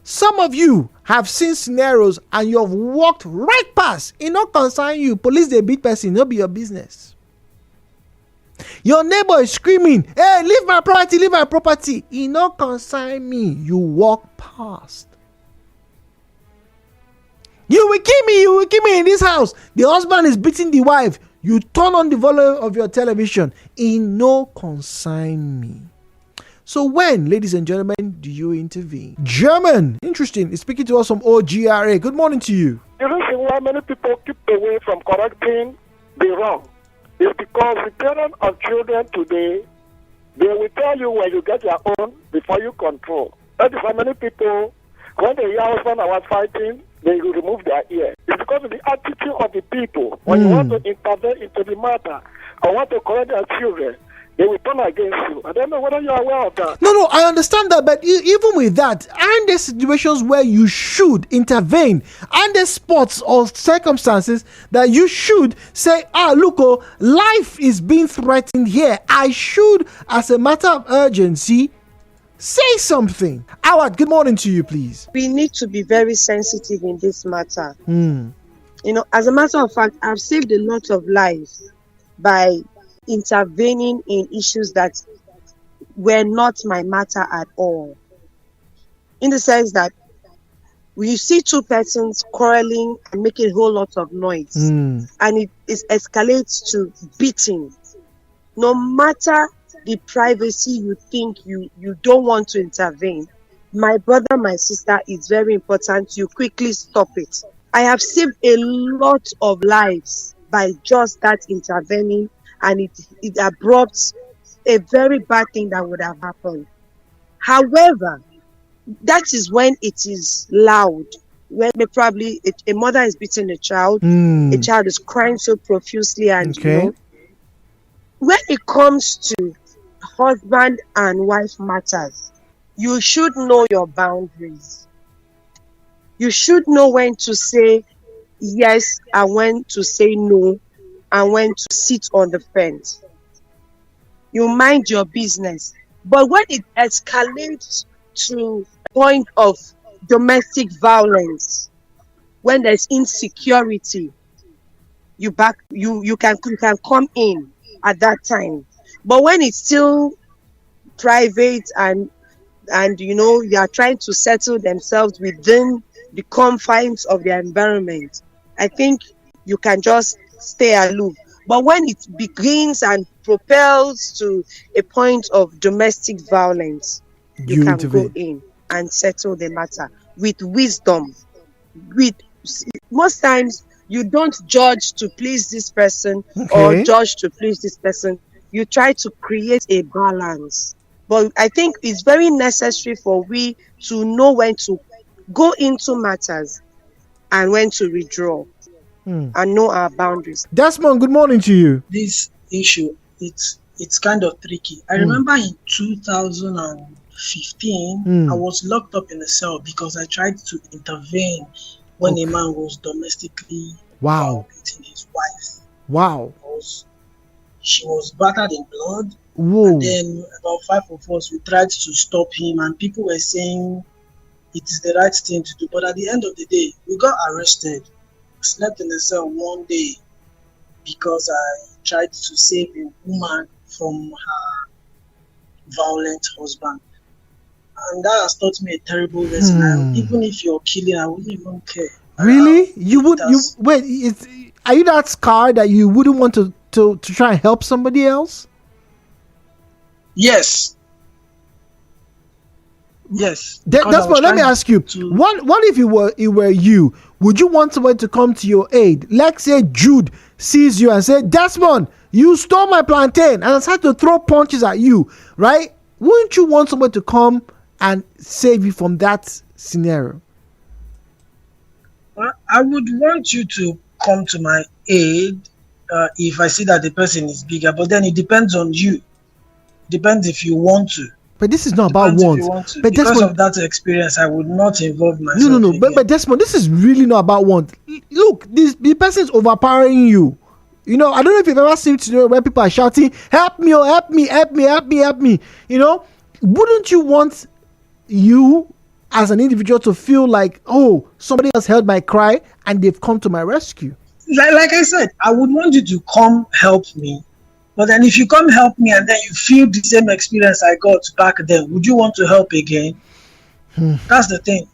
Some of you have seen scenarios and you have walked right past. It not concern you. Police they beat person, not be your business. Your neighbor is screaming, hey, leave my property, leave my property. It not concern me. You walk past. You will kill me in this house. The husband is beating the wife. You turn on the volume of your television. It no concern me. So when, ladies and gentlemen, do you intervene? German, interesting, is speaking to us from OGRA. Good morning to you. The reason why many people keep away from correcting the wrong is because the parents of children today, they will tell you when you get your own before you control. That is why many people, when they hear husband and wife fighting, they will remove their ear. It's because of the attitude of the people. When you want to intervene into the matter or want to correct their children, they will turn against you. I don't know whether you are aware of that. No, I understand that, but even with that, aren't there situations where you should intervene? Aren't there spots or circumstances that you should say, look, life is being threatened here. I should, as a matter of urgency, say something. Awad, good morning to you, please. We need to be very sensitive in this matter. As a matter of fact, I've saved a lot of lives by intervening in issues that were not my matter at all. In the sense that when you see two persons quarreling and making a whole lot of noise, and it escalates to beating, no matter the privacy you think you don't want to intervene, my brother, my sister, it's very important you quickly stop it. I have saved a lot of lives by just that intervening, and it abrupts a very bad thing that would have happened. However, that is when it is loud. When probably a mother is beating a child is crying so profusely, and when it comes to husband and wife matters, you should know your boundaries. You should know when to say yes and when to say no, and when to sit on the fence. You mind your business. But when it escalates to a point of domestic violence, when there's insecurity, you can come in at that time. But when it's still private and they are trying to settle themselves within the confines of their environment, I think you can just stay aloof. But when it begins and propels to a point of domestic violence, you can go in and settle the matter with wisdom. Most times you don't judge to please this person or judge to please this person. You try to create a balance. But I think it's very necessary for we to know when to go into matters and when to withdraw. And know our boundaries. Desmond, good morning to you. This issue, it's kind of tricky. I remember in 2015, I was locked up in a cell because I tried to intervene when a man was domestically violating his wife. She was battered in blood. And then about 5 of us, we tried to stop him, and people were saying it is the right thing to do. But at the end of the day, we got arrested. Slept in a cell one day because I tried to save a woman from her violent husband, and that has taught me a terrible lesson. Even if you're killing, I wouldn't even care. Really? You would? Are you that scarred that you wouldn't want to try and help somebody else? Yes. That's what. Let me ask you. What if it were you? Would you want someone to come to your aid? Let's say Jude sees you and say, Desmond, you stole my plantain, and I decided to throw punches at you, right? Wouldn't you want someone to come and save you from that scenario? Well, I would want you to come to my aid if I see that the person is bigger, but then it depends on you. Depends if you want to. But this is not about want. But because of that experience, I would not involve myself. No. But Desmond, this is really not about want. Look, the person is overpowering you. I don't know if you've ever seen where people are shouting, "Help me! Oh, help me! Help me! Help me! Help me!" Wouldn't you want you as an individual to feel like, oh, somebody else heard my cry and they've come to my rescue. Like I said, I would want you to come help me. But then if you come help me and then you feel the same experience I got back then, would you want to help again? That's the thing.